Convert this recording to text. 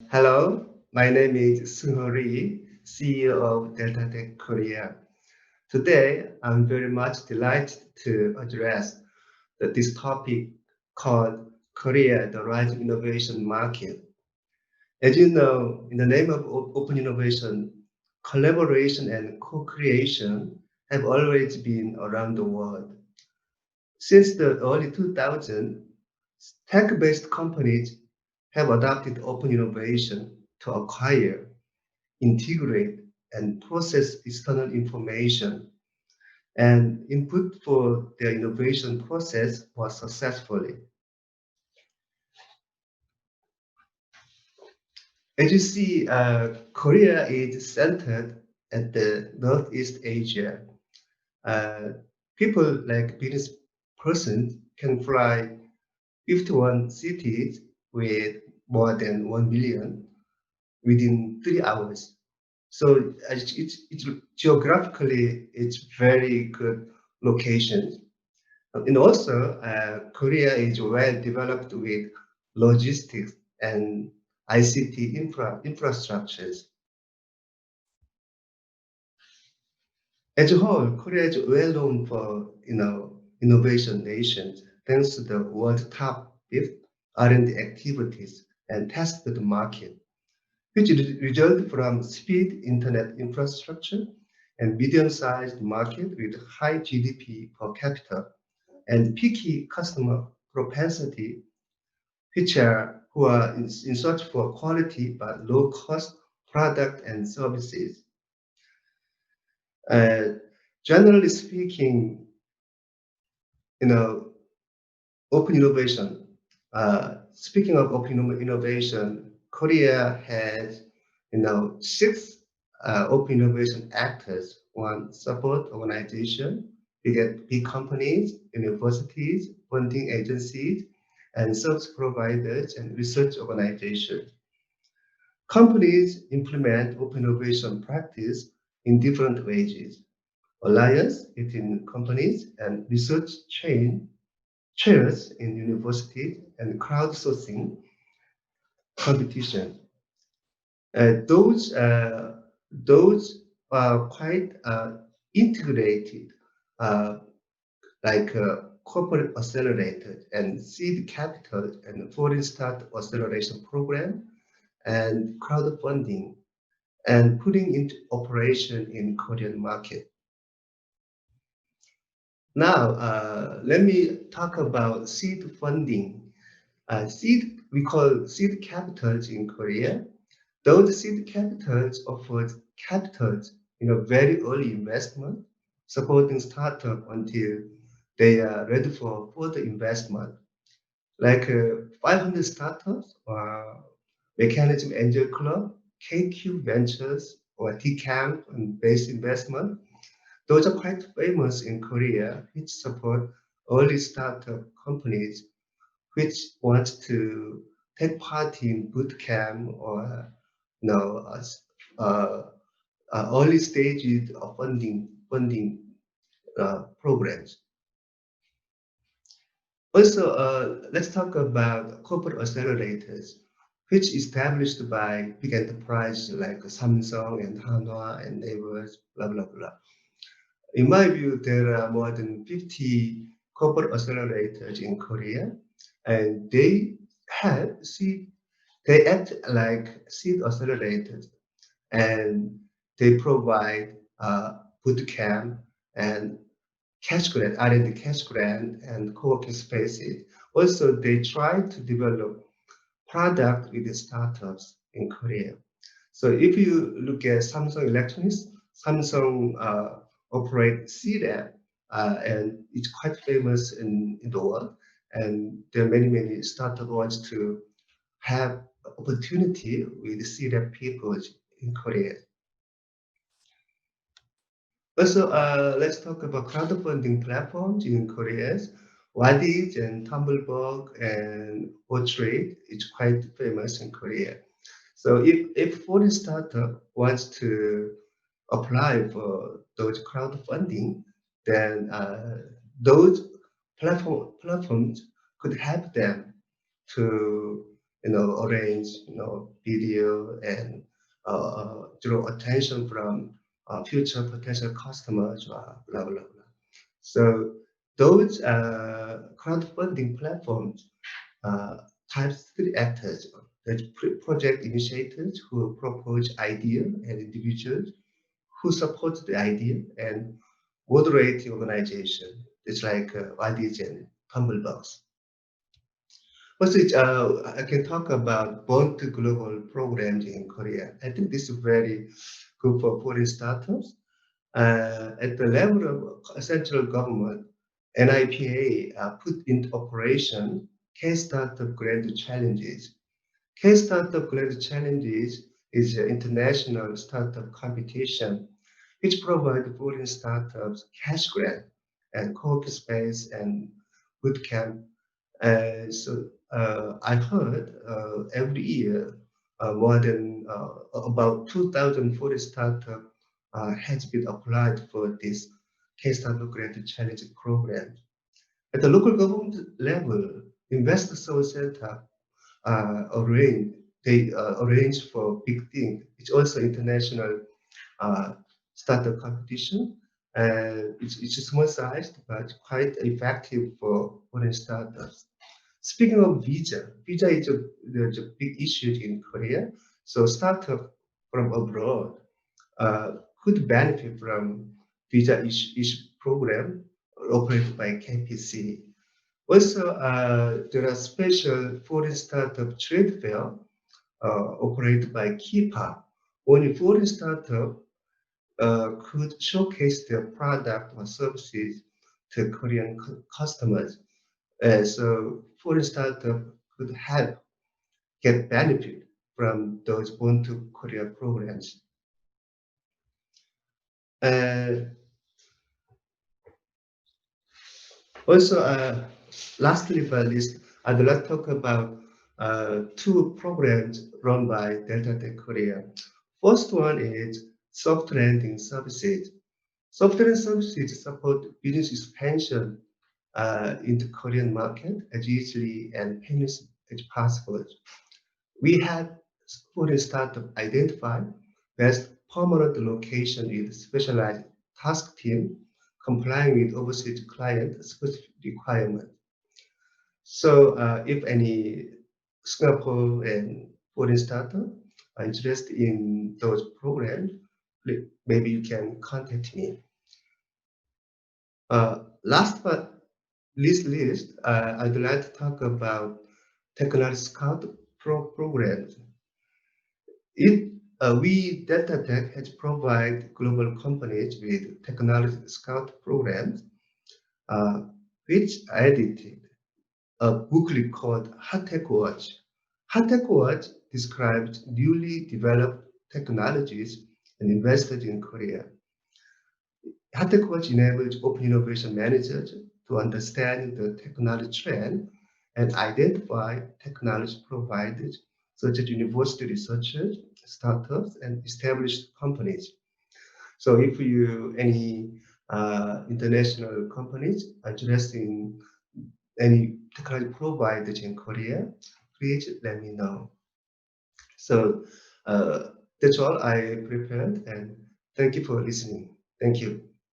Hello, my name is Seung Lee, CEO of Delta Tech Korea. Today, I'm very much delighted to address this topic called Korea, the rising innovation market. As you know, in the name of open innovation, collaboration and co-creation have always been around the world. Since the early 2000s, tech-based companies have adopted open innovation to acquire, integrate, and process external information, and input for their innovation process was successfully. As you see, Korea is centered at the Northeast Asia. People like business persons can fly 51 cities with more than 1 million within 3 hours. So it's geographically, it's very good location. And also, Korea is well developed with logistics and ICT infrastructures. As a whole, Korea is well known for innovation nations thanks to the world top fifth R&D activities and tested market, which result from speed internet infrastructure and medium-sized market with high GDP per capita and picky customer propensity, who are in search for quality but low-cost product and services. Uh, Generally speaking, open innovation. Speaking of open innovation, Korea has, six open innovation actors. One, support organization, big companies, universities, funding agencies, and service providers and research organizations. Companies implement open innovation practice in different ways. Alliance between companies and research chairs in universities and crowdsourcing competition. Those are quite integrated, uh, like corporate accelerator and seed capital and foreign start acceleration program and crowdfunding and putting into operation in Korean market. Now, let me talk about seed funding. We call seed capitals in Korea. Those seed capitals offer capitals very early investment, supporting startup until they are ready for further investment. Like 500 startups or Mechanism Angel Club, KQ Ventures, or TCAMP and Base Investment. Those are quite famous in Korea, which support early startup companies which want to take part in boot camp or you know, uh, early stages of funding programs. Also, let's talk about corporate accelerators, which established by big enterprises like Samsung and Hanwha and Neighbors, blah blah blah. In my view, there are more than 50 corporate accelerators in Korea, and they act like seed accelerators, and they provide boot camp and cash grant, R&D cash grant, and co-working spaces. Also, they try to develop product with the startups in Korea. So if you look at Samsung Electronics, Samsung operate CDAP, and it's quite famous in the world. And there are many startups wants to have opportunity with CDAP people in Korea. Also, let's talk about crowdfunding platforms in Korea. Wadis and Tumbleberg and Otrade is quite famous in Korea. So if foreign startup wants to apply for those crowdfunding, then those platforms could help them to arrange, video and draw attention from future potential customers, blah, blah, blah. So those crowdfunding platforms types three actors. There's project initiators who propose idea and individuals who support the idea and moderating organization. It's like ideas and Tumblebox. Also, I can talk about Born to Global programs in Korea. I think this is very good for foreign startups. At the level of central government, NIPA put into operation K-Startup Grand Challenges. K-Startup Grand Challenges is an international startup competition which provides foreign startups cash grant and co-working space and bootcamp. I heard every year more than about 2,000 foreign startups has been applied for this K-Startup Grand Challenge program. At the local government level, Investor Soul Center arrange for big thing. It's also international startup competition. It's small sized but quite effective for foreign startups. Speaking of visa is a big issue in Korea. So startup from abroad could benefit from visa issue program operated by KPC. Also, there are special foreign startup trade fair operated by KIPA. Only foreign startup could showcase their product or services to Korean customers. So foreign startup could help get benefit from those Born to Korea programs. Also, lastly but least, I'd like to talk about two programs run by Delta Tech Korea. First one is soft landing services. Soft landing services support business expansion into Korean market as easily and painless as possible. We had foreign startup identify best permanent location with specialized task team complying with overseas client specific requirement. So if any Singapore and foreign startup are interested in those programs, maybe you can contact me. Last but least, I'd like to talk about Technology Scout programs. We Delta Tech has provided global companies with Technology Scout programs, which edited a booklet called Hot Tech Watch. Hot Tech Watch describes newly developed technologies and invested in Korea. Hot Tech Watch enables open innovation managers to understand the technology trend and identify technology providers such as university researchers, startups, and established companies. So if any international companies are interested in any technology providers in Korea, please let me know. So that's all I prepared, and thank you for listening. Thank you.